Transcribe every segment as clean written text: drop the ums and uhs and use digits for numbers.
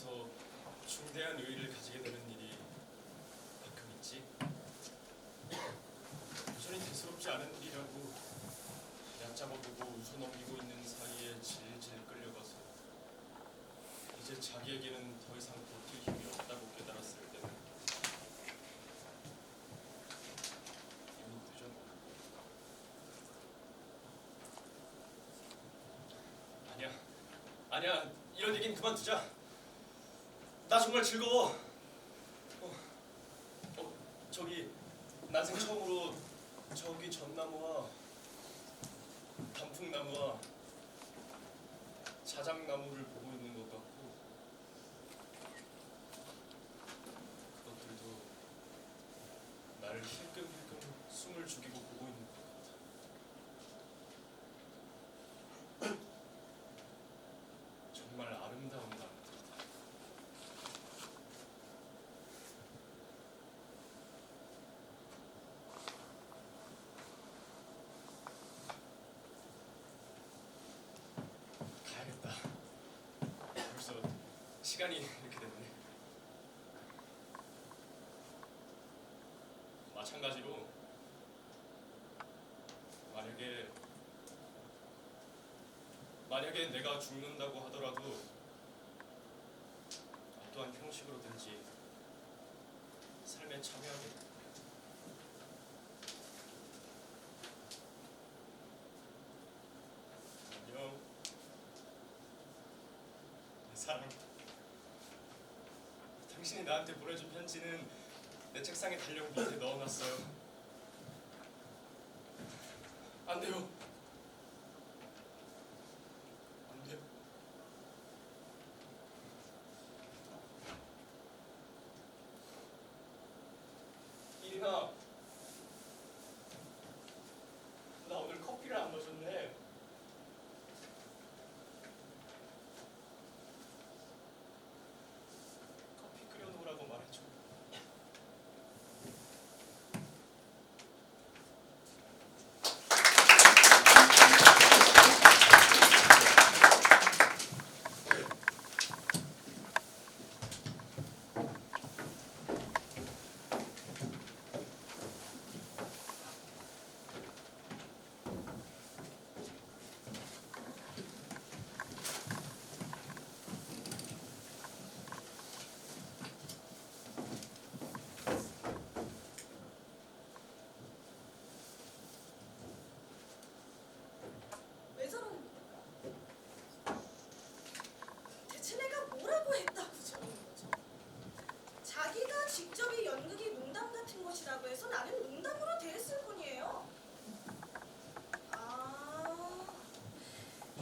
앞에서 중대한 의의를 가지게 되는 일이 가끔 있지. 여전히 대수롭지 않은 일이라고 얕잡아보고 웃어넘기고 있는 사이에 질질 끌려가서 이제 자기에게는 더 이상 버틸 힘이 없다고 깨달았을 때는 이미 늦었다. 아니야, 이런 얘기는 그만두자. 나 정말 즐거워. 저기 난생 처음으로 저기 전나무와 단풍나무와 자작나무를 보고 있는 것 같고, 그것들도 나를 힐끔힐끔 숨을 죽이고 보고 있는 것 같아. 정말 아름다운 나무들. 가야겠다. 벌써 시간이 이렇게 됐네. 마찬가지로 만약에 내가 죽는다고 하더라도 어떠한 형식으로든지 삶에 참여하겠다. 안녕, 내 사랑. 당신이 나한테 보내준 편지는 내 책상에 달력 밑에 넣어놨어요. 안 돼요. 안 돼요. 이리나, 나 오늘 커피를 안 마셨네. 커피 끓여놓으라고 말해줘. 왜 저러는 걸까? 대체 내가 뭐라고 했다고 저러는 거죠? 자기가 직접 이 연극이 농담 같은 것이라고 해서 나는 농담으로 대했을 뿐이에요. 아,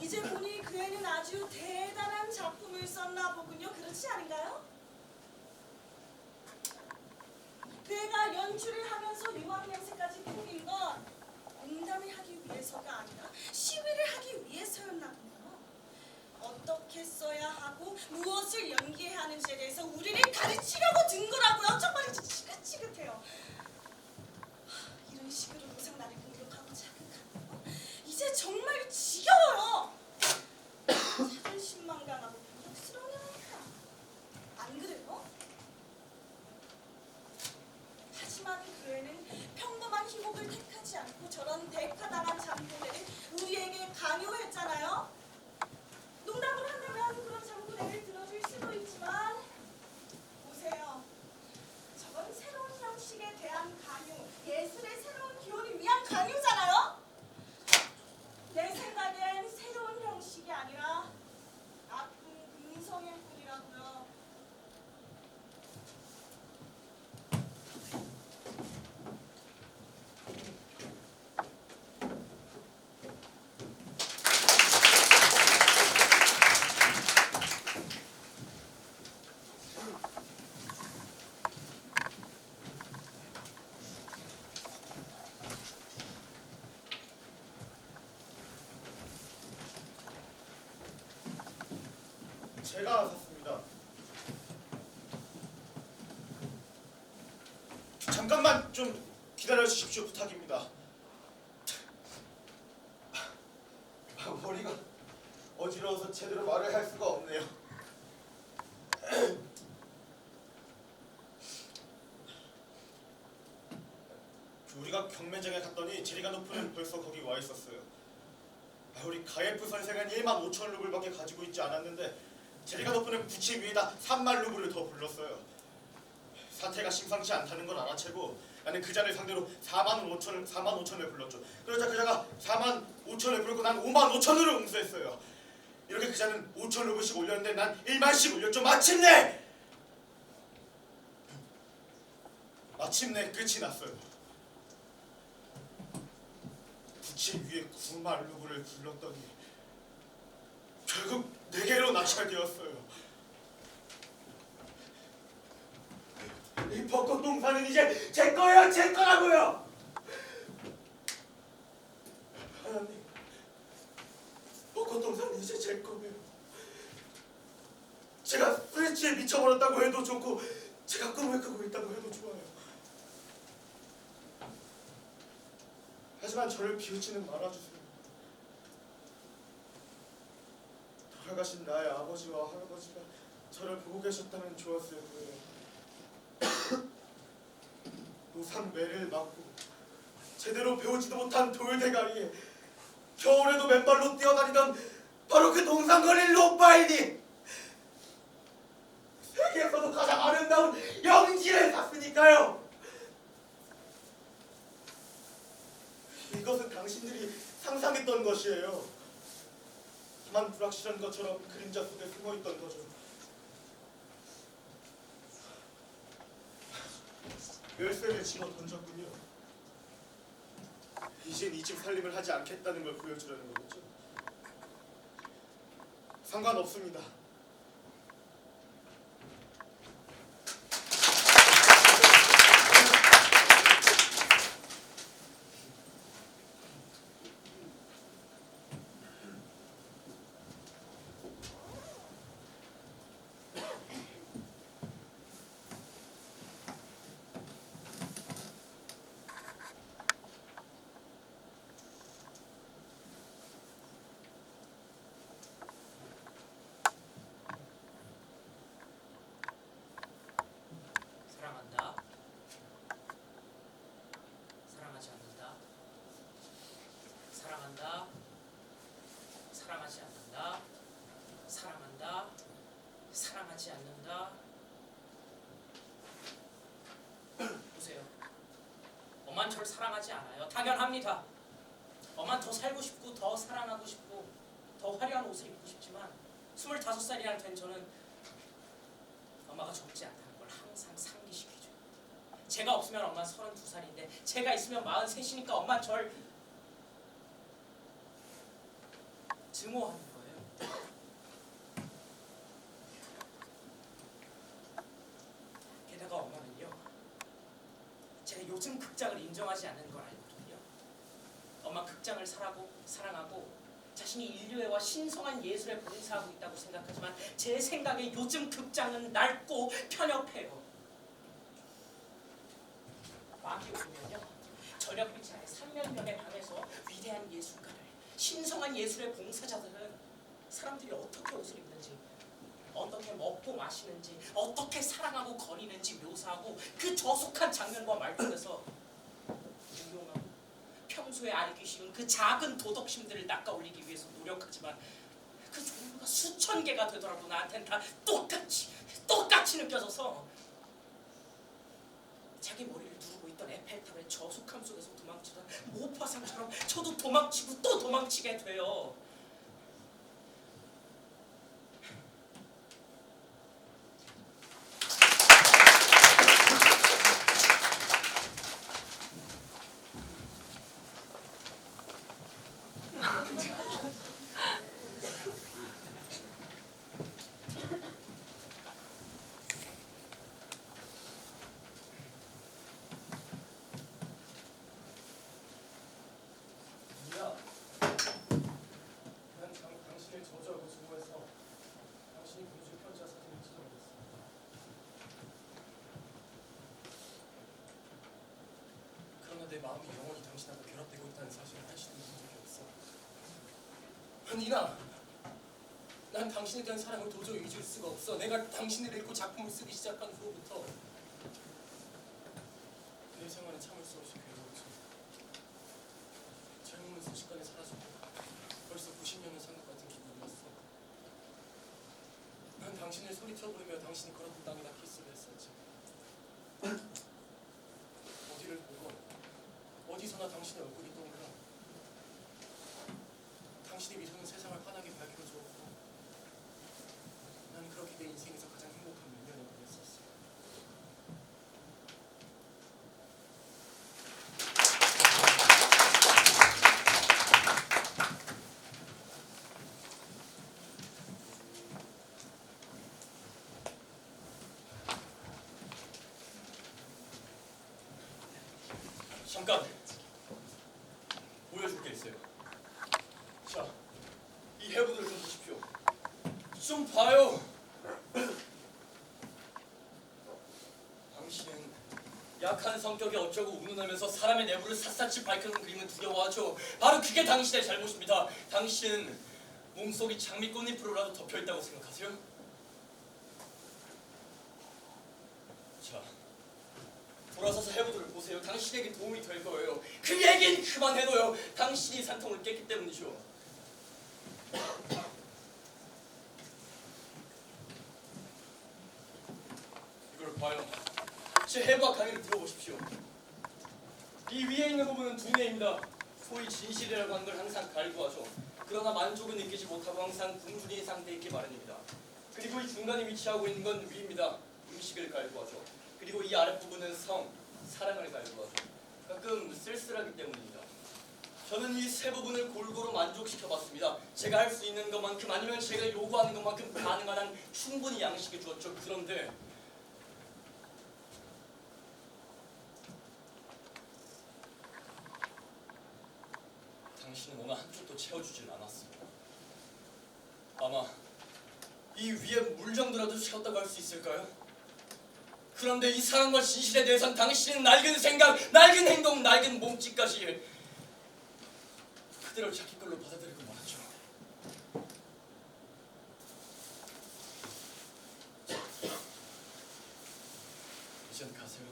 이제 보니 그 애는 아주 대단한 작품을 썼나 보군요. 그렇지 않은가요? 그 애가 연출을 하면서 유황냄새까지 풍긴 건 농담을 하기 위해서가 아니라 시위를 하기 위해서였나 보네요. 어떻게 써야 하고 무엇을 연기해야 하는지에 대해서 우리를 가르치려고 든 거라고요. 정말 지긋지긋해요. 이런 식으로 항상 나를 공격하고 자극하는 거 이제 정말 지겨워요. 자존심만 강하고 공격스러우니까. 안 그래요? 하지만 그 애는 평범한 희곡을 택하지 않고 저런 대파당한 장군애를 우리에게 강요했잖아요. 농담을 한다면 그런 장군애를 들어줄 수도 있지만 보세요. 저건 새로운 형식에 대한 강요, 예술의 새로운 기원을 위한 강요잖아요. 내 생각엔 새로운 형식이 아니라 나쁜 근성일 뿐이라고요. 제가 샀습니다. 잠깐만 좀 기다려 주십시오. 부탁입니다. 머리가 어지러워서 제대로 말을 할 수가 없네요. 우리가 경매장에 갔더니 제리가노프는 벌써 거기 와 있었어요. 우리 가예프 선생은 1만 5천 루블밖에 가지고 있지 않았는데 제리가노프는 부채 위에다 3만 루블을 더 불렀어요. 사태가 심상치 않다는 걸 알아채고 나는 그자를 상대로 4만 5천을 불렀죠. 그러자 그자가 4만 5천을 부르고 난 5만 5천으로 응수했어요. 이렇게 그자는 5천 루블씩 올렸는데 난 1만씩 올렸죠. 마침내 끝이 났어요. 부채 위에 9만 루블을 불렀더니 결국 4개로 낙찰되었어요. 이 벚꽃 동산은 이제 제 거예요, 제 거라고요. 하나님, 벚꽃 동산은 이제 제 거예요. 제가 술에 취해 미쳐버렸다고 해도 좋고 제가 꿈을 꾸고 있다고 해도 좋아요. 하지만 저를 비웃지는 말아주세요. 돌아가신 나의 아버지와 할아버지가 저를 보고 계셨다면 좋았을 거예요. 노상매를 맞고 제대로 배우지도 못한 돌대가리에 겨울에도 맨발로 뛰어다니던 바로 그 동상거리 로파이니, 세계에서도 가장 아름다운 영지를 샀으니까요. 이것은 당신들이 상상했던 것이에요. 다만 불확실한 것처럼 그림자 속에 숨어있던 거죠. 열쇠를 집어 던졌군요. 이젠 이 집 살림을 하지 않겠다는 걸 보여주려는 거겠죠. 상관없습니다. 사랑한다. 사랑하지 않는다. 사랑한다. 사랑하지 않는다. 사랑한다. 사랑하지 않는다. 보세요. 엄마는 저를 사랑하지 않아요. 당연합니다. 엄마는 더 살고 싶고 더 사랑하고 싶고 더 화려한 옷을 입고 싶지만 25살이나 된 저는 엄마가 적지 않다는 걸 항상 상기시키죠. 제가 없으면 엄마는 32살인데 제가 있으면 43이니까 엄마는 절 증오하는 거예요. 게다가 엄마는요, 제가 요즘 극장을 인정하지 않는 걸 알거든요. 엄마 극장을 사랑하고 자신이 인류애와 신성한 예술에 봉사하고 있다고 생각하지만 제 생각에 요즘 극장은 낡고 편협해요. 막이 오면요, 저녁빛 아래 삼면면의 방에서 위대한 예술가들, 신성한 예술의 봉사자들은 사람들이 어떻게 옷을 입는지, 어떻게 먹고 마시는지, 어떻게 사랑하고 거리는지 묘사하고 그 저속한 장면과 말투에서 유용하고 평소에 알기 쉬운 그 작은 도덕심들을 낚아올리기 위해서 노력하지만 그 종류가 수천 개가 되더라도 나한테는 다 똑같이 느껴져서 자기 머리를 누르고 있던 에펠탑의 저속함 속에서 도망치던 모파상처럼 저도 도망치고 또 도망치게 돼요. 당신을 저주하고 증오해서 당신이 보내줄 편지와 사진을 찢어버렸어. 그러나 내 마음이 영원히 당신하고 결합되고 있다는 사실을 한시도 잊은 적이 없어. 니나, 난 당신에 대한 사랑을 도저히 잊을 수가 없어. 내가 당신을 읽고 작품을 쓰기 시작한 후부터 내 생활은 참을 수 없이 괴로웠지. 젊음은 순식간에 사라졌고 벌써 90년을 산 것 같은 기분이었어. 난 당신을 소리쳐 부르며 당신이 걸었던 땅에다 키스를 했었지. 어디를 보건 어디서나 당신의 얼굴이 떠올라. 당신의 미소는 세상을 환하게 밝혀 주었고 난 그렇게 내 인생에서 가장 행복한 몇 년을 보냈었어. 잠깐! 보여줄 게 있어요. 자, 이 해부들을 좀 보십시오. 좀 봐요. 당신은 약한 성격이 어쩌고 운운하면서 사람의 내부를 샅샅이 밝혀놓은 그림은 두려워하죠. 바로 그게 당신의 잘못입니다. 당신은 몸속이 장미꽃잎으로라도 덮여있다고 생각하세요? 자, 돌아서서 해부들을 보세요. 당신에게 도움이 될 거예요. 그 얘긴 그만해둬요. 당신이 산통을 깼기 때문이죠. 이걸 봐요. 제 해부학 강의를 들어보십시오. 이 위에 있는 부분은 두뇌입니다. 소위 진실이라고 하는 걸 항상 갈구하죠. 그러나 만족은 느끼지 못하고 항상 굶주린 상태에 있기 마련입니다. 그리고 이 중간에 위치하고 있는 건 위입니다. 음식을 갈구하죠. 그리고 이 아랫부분은 사랑을 갈구하죠. 가끔 쓸쓸하기 때문입니다. 저는 이 세 부분을 골고루 만족시켜봤습니다. 제가 할 수 있는 것만큼 아니면 제가 요구하는 것만큼 가능한 한 충분히 양식해 주었죠. 그런데 당신은 어느 한쪽도 채워주질 않았습니다. 아마 이 위에 물 정도라도 채웠다고 할 수 있을까요? 그런데 이 사랑과 진실에 대해선 당신은 낡은 생각, 낡은 행동, 낡은 몸짓까지 그대로 자기 걸로 받아들이고 말았죠. 이젠 가세요.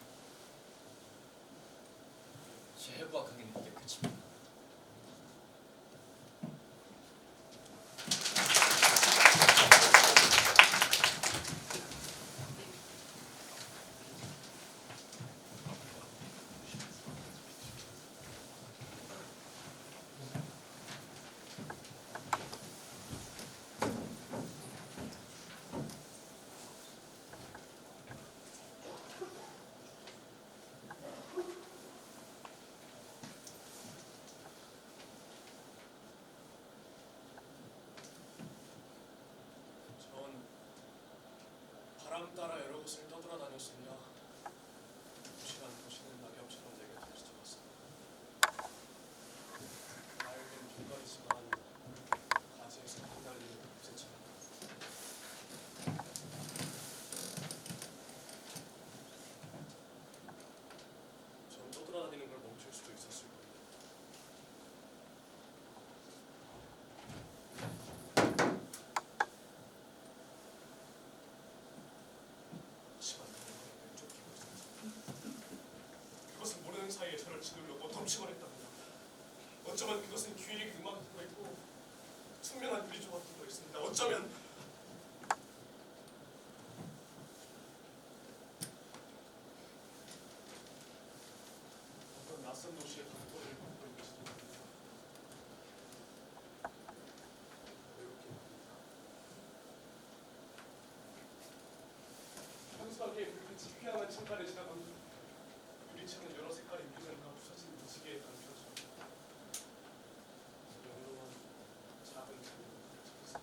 제 해부학 강의는 이게 끝입니다. 바람 따라 여러 곳을 떠돌아다녔습니다. 무시한 도시는 낙엽처럼 내게 들이쳐왔습니다. 맑은 길거리지만 가지에서 흩날리는 잎새처럼. 전 떠돌아다니는 걸 멈출 수도 있었을 거예요. 그것은 모르는 사이에 저를 짓누르고 덮치곤 했답니다. 어쩌면 그것은 귀리 음악도 있고 투명한 유리 조각도 있습니다. 어쩌면 어떤 낯선 도시의 각도를 보고 있습니다. 평소하게 불빛이 휘황한 창가를 지나갑니다. 유리창은 여러 색깔의 유리면과 부서진 무지개에 담겨져 영롱한 작은 창문이 닫혀있습니다.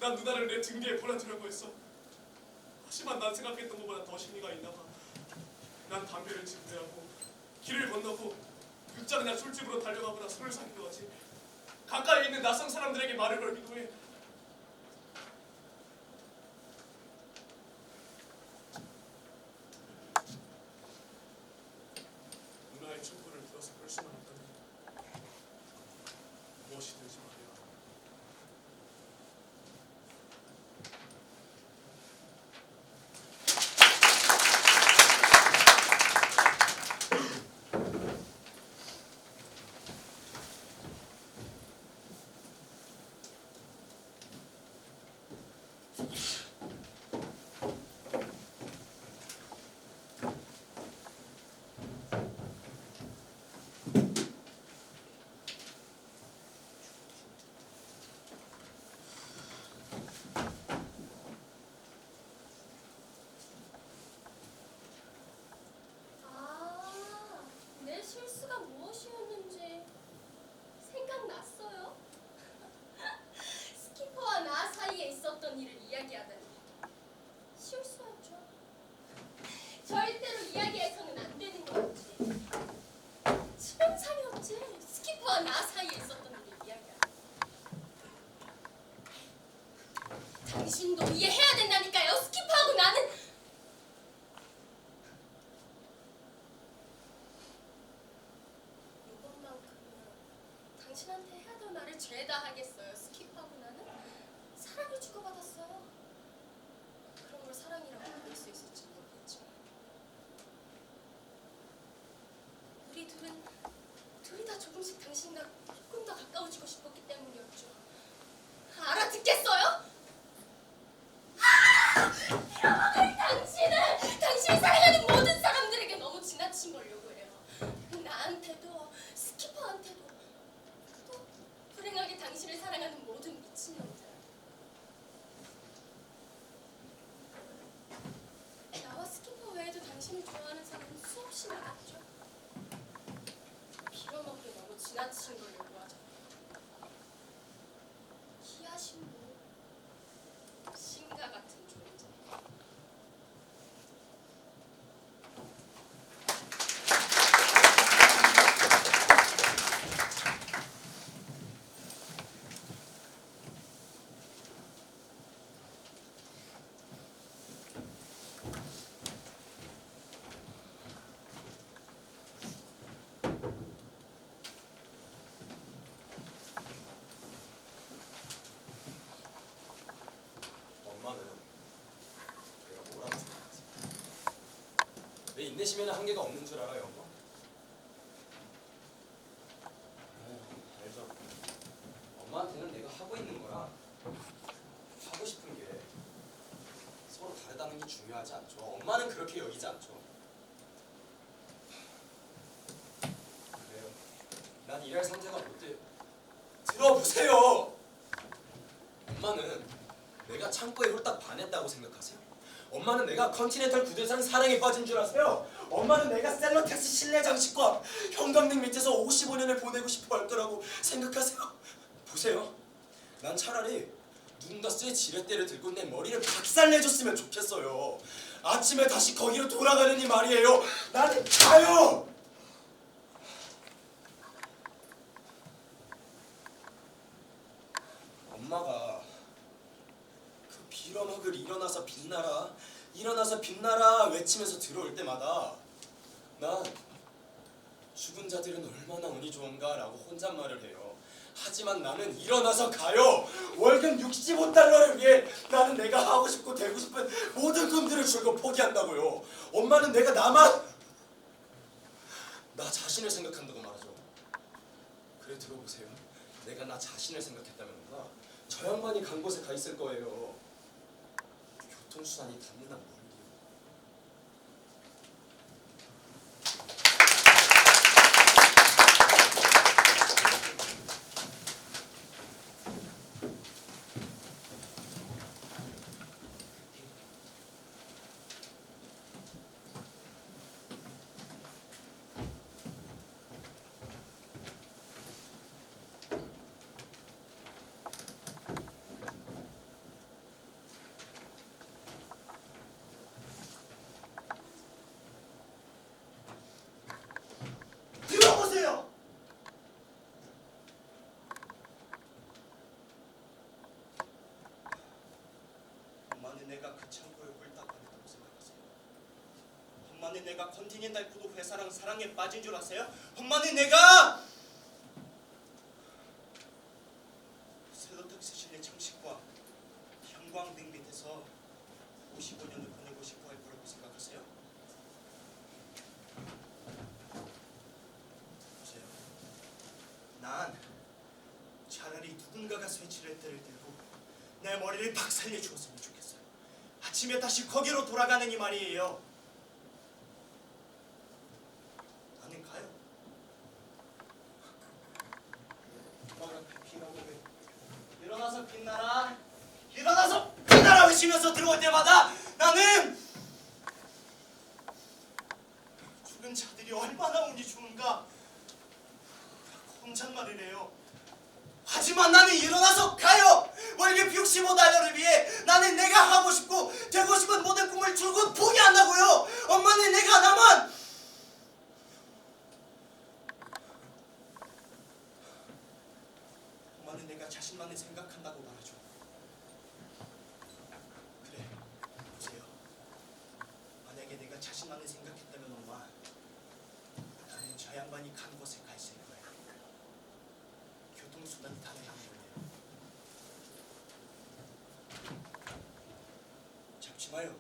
난 누나를 내 등 뒤에 보내두려고 했어. 하지만 난 생각했던 것보다 더 심리가 있나 봐. 난 담배를 지불하고 길을 건너고 극장이나 술집으로 달려가거나 술을 사기도 하지. 가까이 있는 낯선 사람들에게 말을 걸기도 해. 누나의 충고를 들어서 그럴 수만 없다면 무엇이든지 말이야. 아, 내 실수가 무엇이었는지 생각났어요? 스키퍼와 나 사이에 있었던 일을 이야기하다니 실수였죠. 절대로 이야기해서는 안 되는 거였지. 치명상이었지. 스키퍼와 나 사이에 있었던 일을 이야기하다. 당신도 이해해야 된다니까요. 스키퍼하고 나는 이번만큼은 당신한테 해야 될 말을 죄다 하겠어요. 스킵하고 나는 사랑을 주고받았어요. 그런 걸 사랑이라고 부를 수 있을지 모르겠지만 우리 둘이 다 조금씩 당신과 조금 더 가까워지고 싶었기 때문이었죠. 알아듣겠어요? 잃어먹을 당신이 사랑하는 모든 사람들에게 너무 지나친 걸 요구해요. 나한테도 스키퍼한테도 또 불행하게 당신을 사랑하는 모든 미친놈들. 나와 스키퍼 외에도 당신을 좋아하는 사람은 수없이 많았죠. 빌어먹기 너무 지나친 걸 요구하죠. 기아신부 신과 같은 존재. 엄마는 내가 뭐라고 생각하세요? 내 인내심에는 한계가 없는 줄 알아요, 엄마? 알죠. 엄마한테는 내가 하고 있는 거랑 하고 싶은 게 서로 다르다는 게 중요하지 않죠. 엄마는 그렇게 여기지 않죠. 그래요. 난 일할 상태가 못 돼요. 들어보세요. 엄마는 내가 창고에 홀딱 반했다고 생각하세요? 엄마는 내가 컨티넨탈 구두에선 사랑에 빠진 줄 아세요? 엄마는 내가 셀러텍스 실내 장식과 형광등 밑에서 55년을 보내고 싶어 할 거라고 생각하세요? 보세요. 난 차라리 누군가 쇠 지렛대를 들고 내 머리를 박살내줬으면 좋겠어요. 아침에 다시 거기로 돌아가려니 말이에요. 나는 가요! 엄마가 그 빌어먹을 일어나서 빛나라 일어나서 빛나라 외치면서 들어올 때마다 난 죽은 자들은 얼마나 운이 좋은가 라고 혼잣말을 해요. 하지만 나는 일어나서 가요. 월급 65달러를 위해 나는 내가 하고 싶고 되고 싶은 모든 꿈들을 줄곧 포기한다고요. 엄마는 내가 나 자신을 생각한다고 말하죠. 그래 들어보세요. 내가 나 자신을 생각했다면가 저 양반이 간 곳에 가 있을 거예요. 교통수단이 닿는 한 멀리요. 엄마는 내가 컨티넨탈 푸드 회사랑 사랑에 빠진 줄 아세요? 엄마는 내가 셀러탁 세실의 장식과 형광등 밑에서 55년을 보내고 싶어 할 거라고 생각하세요? 보세요. 난 차라리 누군가가 쇠치레대를 들고 내 머리를 박살내 주었으면 좋겠어요. 아침에 다시 거기로 돌아가는 이 말이에요. 나는 가요. 엄마가 빛나고 일어나서 빛나라, 일어나서 빛나라 외치면서 들어올 때마다 나는 죽은 자들이 얼마나 운이 좋은가 혼잣말을 해요. 하지만 나는 일어나서 가요. 월급 65달러를 위해 나는 내가 하고 싶고 되고 싶은 모든 꿈을 줄곧 포기한다고요. 엄마는 내가 나만 엄마는 내가 자신만을 생각한다고 말하죠. 그래, 보세요. 만약에 내가 자신만을 생각했다면 엄마, 나는 저 양반이 간 곳에 가 있을 거예요. 교통수단이 다른 양반이에요. 잡지 마요.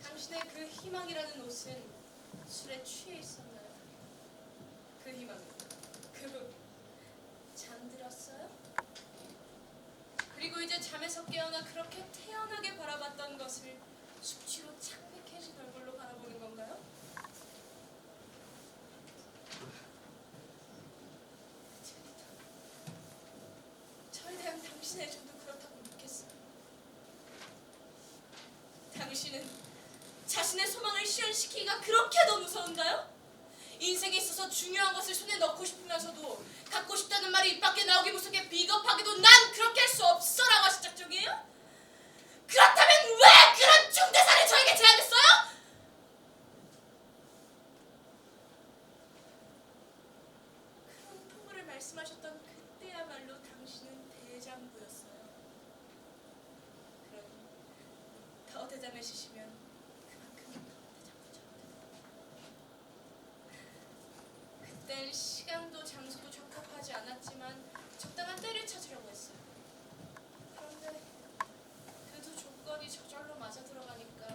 당신의 그 희망이라는 옷은 술에 취해 있었나요? 그 희망은 그분 잠들었어요? 그리고 이제 잠에서 깨어나 그렇게 태연하게 바라봤던 것을 숙취로 창백해진 얼굴로 바라보는 건가요? 저에 대한 당신의 애정도 그렇다고 믿겠어요. 당신은 자신의 소망을 실현시키기가 그렇게도 무서운가요? 인생에 있어서 중요한 것을 손에 넣고 싶으면서도 갖고 싶다는 말이 입 밖에 나오기 무섭게 비겁하게도 난 그렇게 할 수 없어라고 하실 작정이에요? 그렇다면 왜 그런 중대사를 저에게 제안했어요? 그런 포부를 말씀하셨던 그때야말로 당신은 대장부였어요. 그러니 더 대담해지시면 그만큼 더 대장부죠. 그땐 시간도 장소도 적합하지 않았지만 적당한 때를 찾으려고 했어요. 그런데 그 두 조건이 저절로 맞아 들어가니까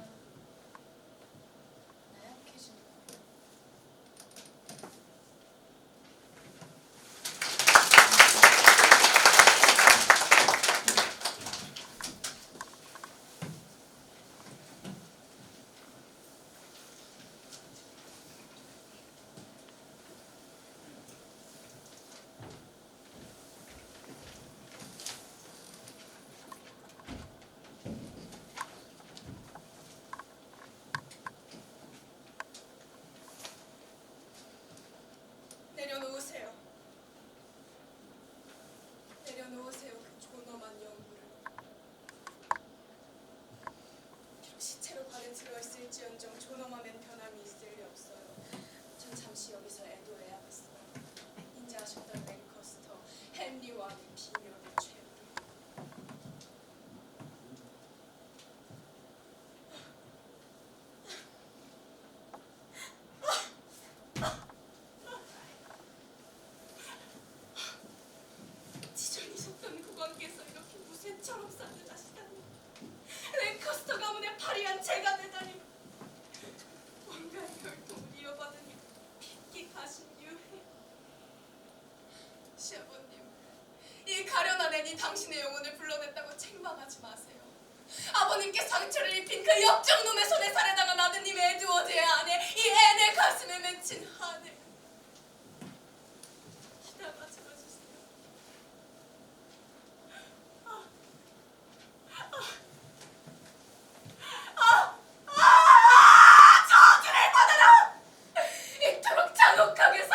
나약해지는 거예요. 내려놓으세요. 내려놓으세요. 그 존엄한 연구를. 비록 시체로 발에 들어있을지언정 존엄함엔 변함이 있을 리 없어요. 전 잠시 여기서 애도해야겠어요. 인자하셨던 랭커스터, 헨리 왕의 비명을 최후로. 지전이 속던 국왕께서 이렇게 무쇠처럼 싸늘하시다니. 랭커스터 가문의 파리한 제가 되다니. 왕가의 혈통을 이어받으니 핏기 가신 유해. 시아버님, 이 가련한 애니 당신의 영혼을 불러냈다고 책망하지 마세요. 아버님께 상처를 입힌 그 역정놈의 손에 살해당한 아드님의 에드워드의 아내, 이 앤의 가슴에 맺힌 한을 기다가 들어주세요. 저주를 받아라! 이토록 잔혹하게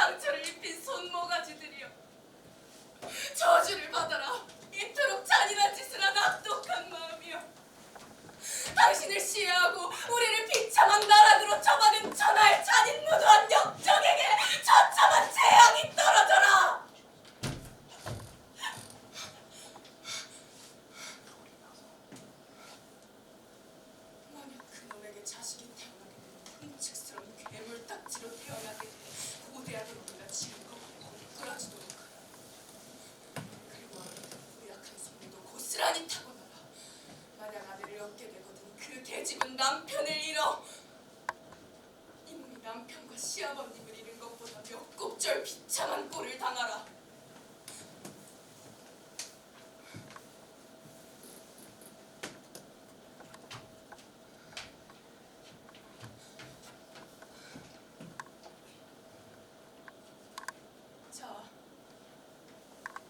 자신을 시해하고 우리를 비참한 나락으로 처박은 천하의 잔인무도한 역정에게 처참한 재앙이 떨어져라. 만약 그놈에게 자식이 태어나게 되면 흠측스러운 괴물딱지로 태어나게 돼 고대하게 우리가 즐거워하고 끌어지도록 그리고 우약한 손에도 고스란히 타고나라. 만약 아들을 얻게 되거든 그 계집은 남편을 잃어 이 몸이 남편과 시아버님을 잃은 것보다 몇 곱절 비참한 꼴을 당하라. 자,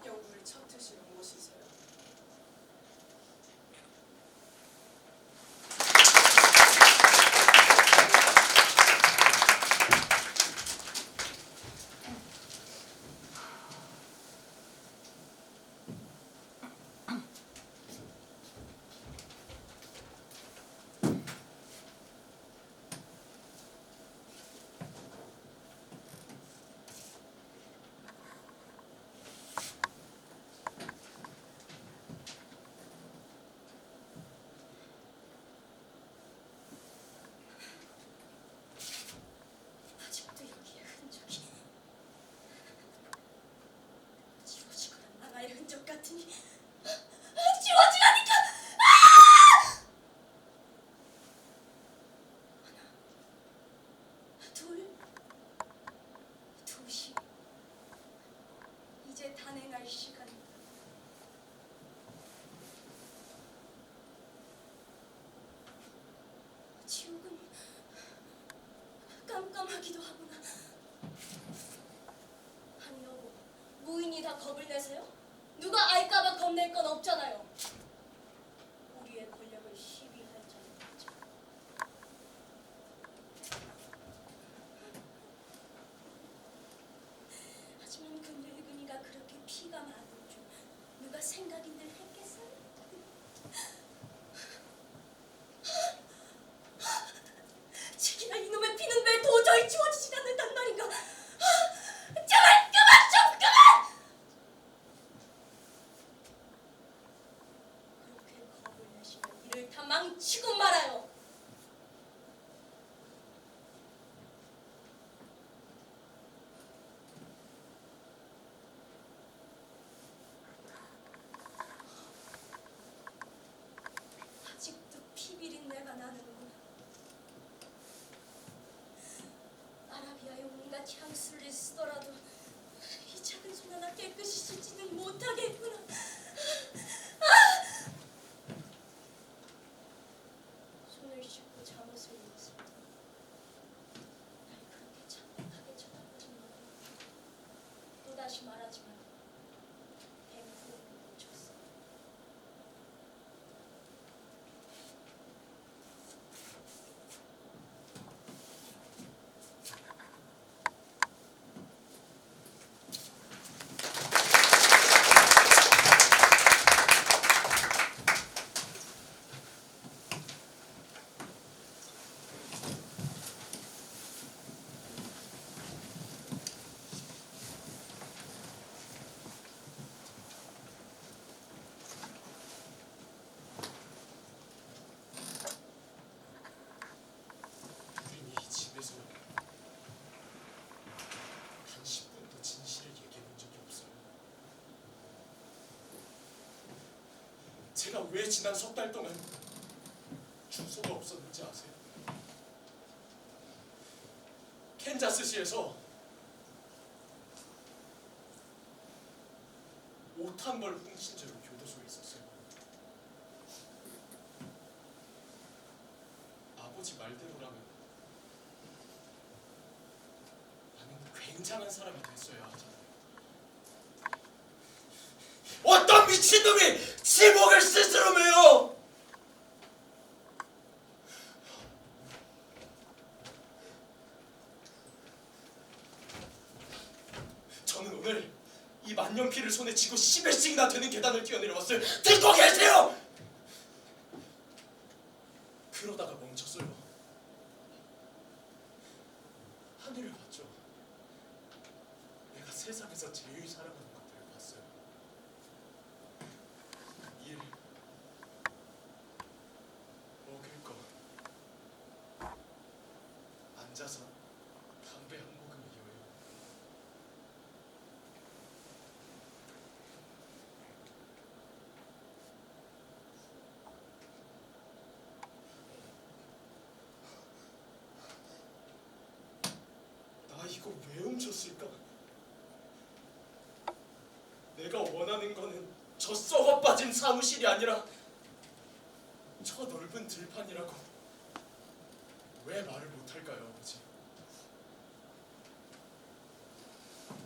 영구를 첫 뜻으로 모시세요. 아직도 여기에 흔적이 지워지거나 망할 흔적 같으니 지워지라니까! 하나, 둘, 두시 이제 단행할 시간이다. 지옥은 깜깜하기도 하구나. 아니 여보, 무인이 다 겁을 내세요? 누가 알까봐 겁낼 건 없잖아요. 우리의 권력을 시비할 자는 없죠. 하지만 그 늙은이가 그렇게 피가 많은 줄 누가 생각인들 했겠어요? 책이나 이놈의 피는 왜 도저히 지워지지 않는단 말인가? 제발 그만 좀 그만! 그렇게 겁을 내시면 이를 다 망치고 말아요. 아직도 피 비린내가 나는구나. 아라비아의 온갖 향수를 쓰더라도 이 작은 손 하나 깨끗이 씻지는 못하겠구나. 손을 씻고 잠옷을 입었을 때 날 그렇게 착각하게 쳐다보지 마. 또다시 말하지만 뱀프를 놓쳤어. 우린 이 집에서 단 10분도 진실을 얘기해 본 적이 없어요. 제가 왜 지난 석 달 동안 주소가 없었는지 아세요? 캔자스시에서 옷 한 벌 훔친 채로 교도소에 있었어요. 아버지 말대로라면 나는 굉장한 사람이 됐어야 하잖아요. 어떤 미친놈이 지목을 스스로 매요! 저는 오늘 이 만년필을 손에 쥐고 10회씩이나 되는 계단을 뛰어내려왔어요. 듣고 계세요! 그 그러다가 멈췄어요. 하늘을 봤죠. 내가 세상에서 제일 사랑하는 것들을 봤어요. 일, 먹을 거, 앉아서 담배 한 모금이어요. 나 이거 왜 훔쳤을까? 내가 원하는 거는 저 썩어 빠진 사무실이 아니라 저 넓은 들판이라고. 왜 말을 못할까요, 아버지?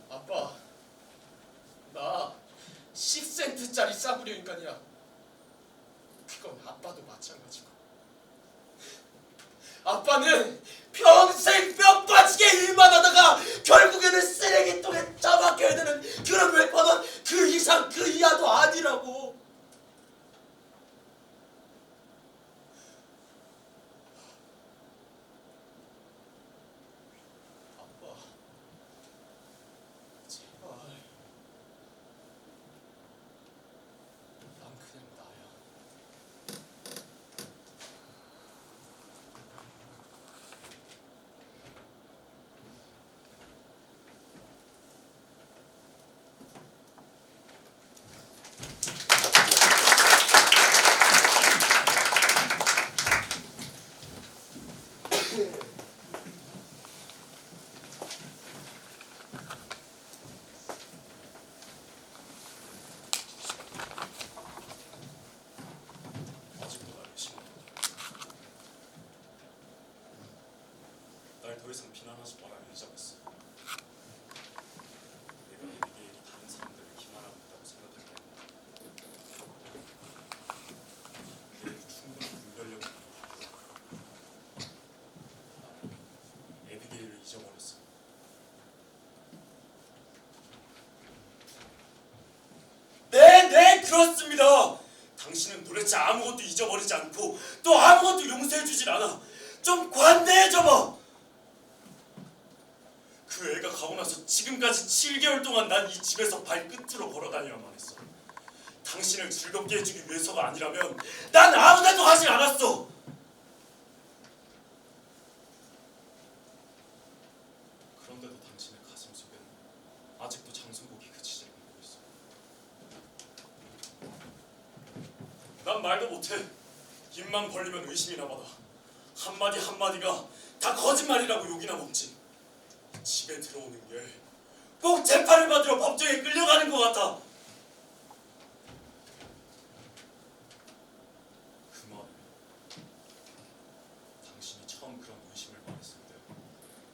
아빠, 나 10센트짜리 싸구려 인간이야. 그건 아빠도 마찬가지고. 아빠는 평생 뼈 빠지게 일만 하다가 결국에는 쓰레기통에 처박혀야 되는 그런 웨퍼는 그 이상 그 이하도 아니라고. 아빠, 제발. 난 그냥 나야. 아직도 날 의심해. 날 더 이상 비난하지 말아, 엘리자베스. 내가 에비게일이 다른 사람들을 기만하고 있다고 생각할 때 내게 충분히 분별력이 있는 나는 에비게일을 잊어버렸어. 네, 그렇습니다. 당신은 도대체 아무것도 잊어버리지 않고 또 아무것도 용서해주질 않아. 좀 관대해져봐. 그 애가 가고 나서 지금까지 7개월 동안 난 이 집에서 발끝으로 걸어다녀야만 했어. 당신을 즐겁게 해주기 위해서가 아니라면 난 아무데도 가지 않았어. 그런데도 당신의 가슴 속엔 아직도 장송곡이 그치지 않고 있어. 난 말도 못해. 입만 벌리면 의심이나 받아. 한마디 한마디가 다 거짓말이라고 욕이나 먹지. 집에 들어오는 게 꼭 재판을 받으러 법정에 끌려가는 것 같아. 그만. 당신이 처음 그런 의심을 말했을 때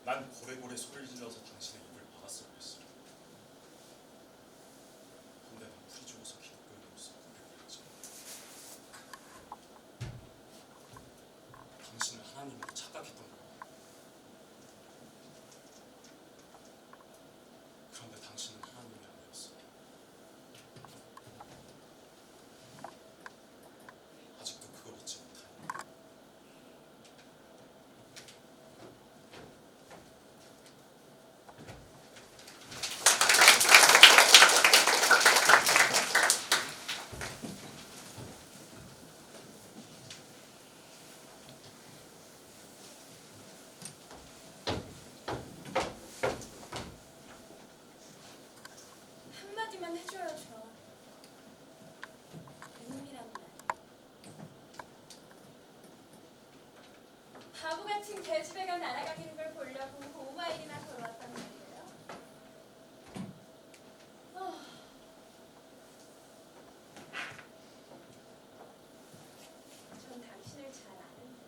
난 고래고래 소리를 질러서 당신의 입을 막았어야 했어. 근데 난 풀이 죽어서 기독교인으로서 고백을 했지. 당신은 하나님으로 착각했던 거야. 그런데 당신은 하나님이 아니었어. 아직도 그걸 잊지 못해. 한마디만 해줘야죠. 은밀한 말. 바보 같은 계집애가 날아가는 걸 보려고 5마일이나 걸어왔단 말이에요. 전 당신을 잘 아는데.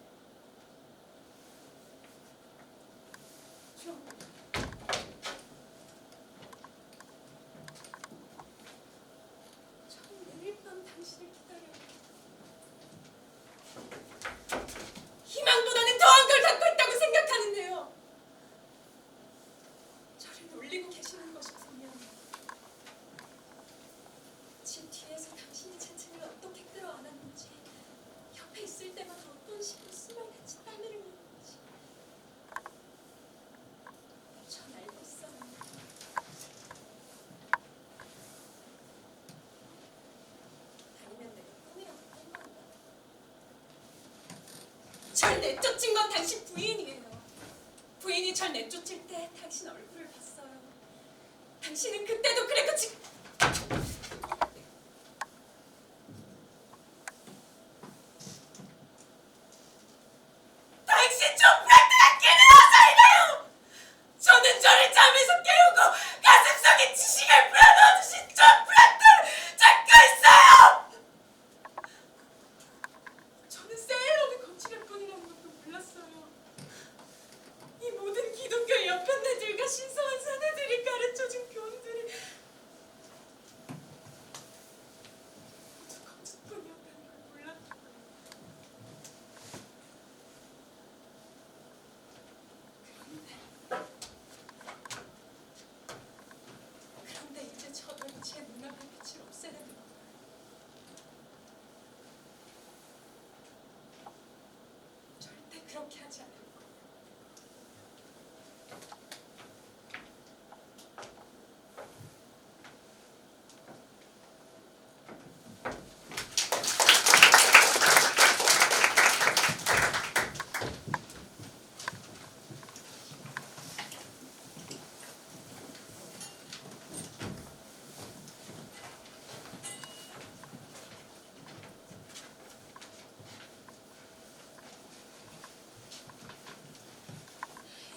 좀 매일 밤 당신을 기다려요. 희망보다는 더한 걸 갖고 있다고 생각하는데요. 절 내쫓은 건 당신 부인이에요. 부인이 절 내쫓을 때 당신 얼굴을 봤어요. 당신은 그때도 그랬고 지금 당신 저 브라트가 깨어나요. 저는 저를 잠에서 깨우고 가슴속에 지식을 불어넣어주신 저 브라트를 찾고 있어요. 저는 세일러의 거칠을 뿐이라는 것도 몰랐어요. 이 모든 기독교의 여편네들과 신성한 사내들이 가르쳐준 교훈들이 모두 거짓뿐이었다는 걸 몰랐어요. 그런데 이제 저도 제 눈앞의 빛을 없애는 거. 절대 그렇게 하지 않을 거예요.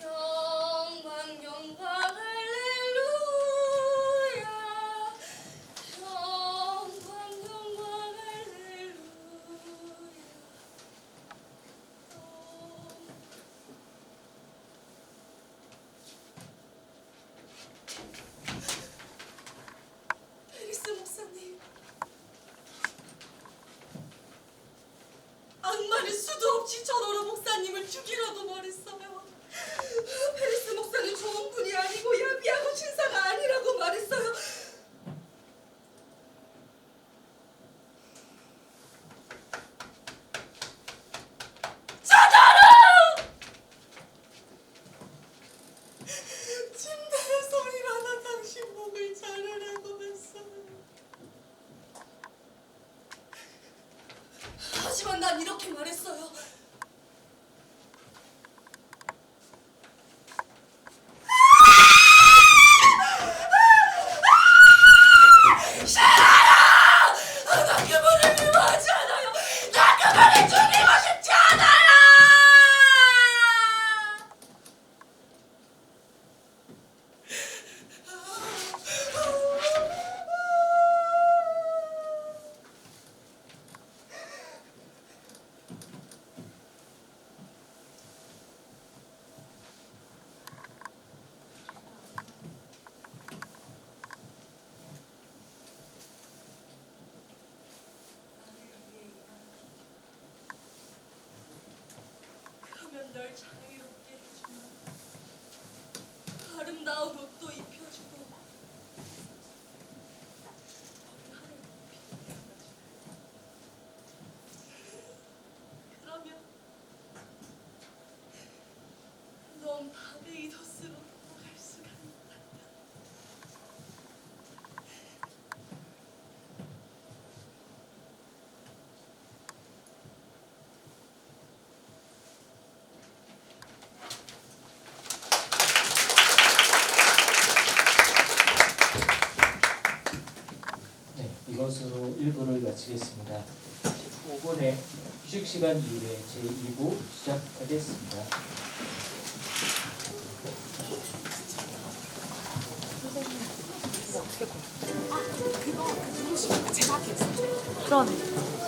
영광 영광 할렐루야 영광 영광 할렐루야 페리스 목사님 악마는 수도 없이 저더러 목사님을 죽이라고 말했어요. 페리스 목사는 좋은 분이 아니고 야비하고 신사가 아니라고 말했어요. 저더러! 침대에 소리가 나 당신 목을 자르라고 했어요. 하지만 난 이렇게 말했어요. 나 그분을 미워하지 않아요. 나 그분을 죽이고 싶지 않아요. 그러면 널 자유롭게 해주마. 아름다운 옷도 입혀주고 하늘 높이 그러면 넌 바베이더스로 갈 수가 있다. 네, 이것으로 1부를 마치겠습니다. 15분의 휴식시간 이후에 제2부 시작하겠습니다. 그러네.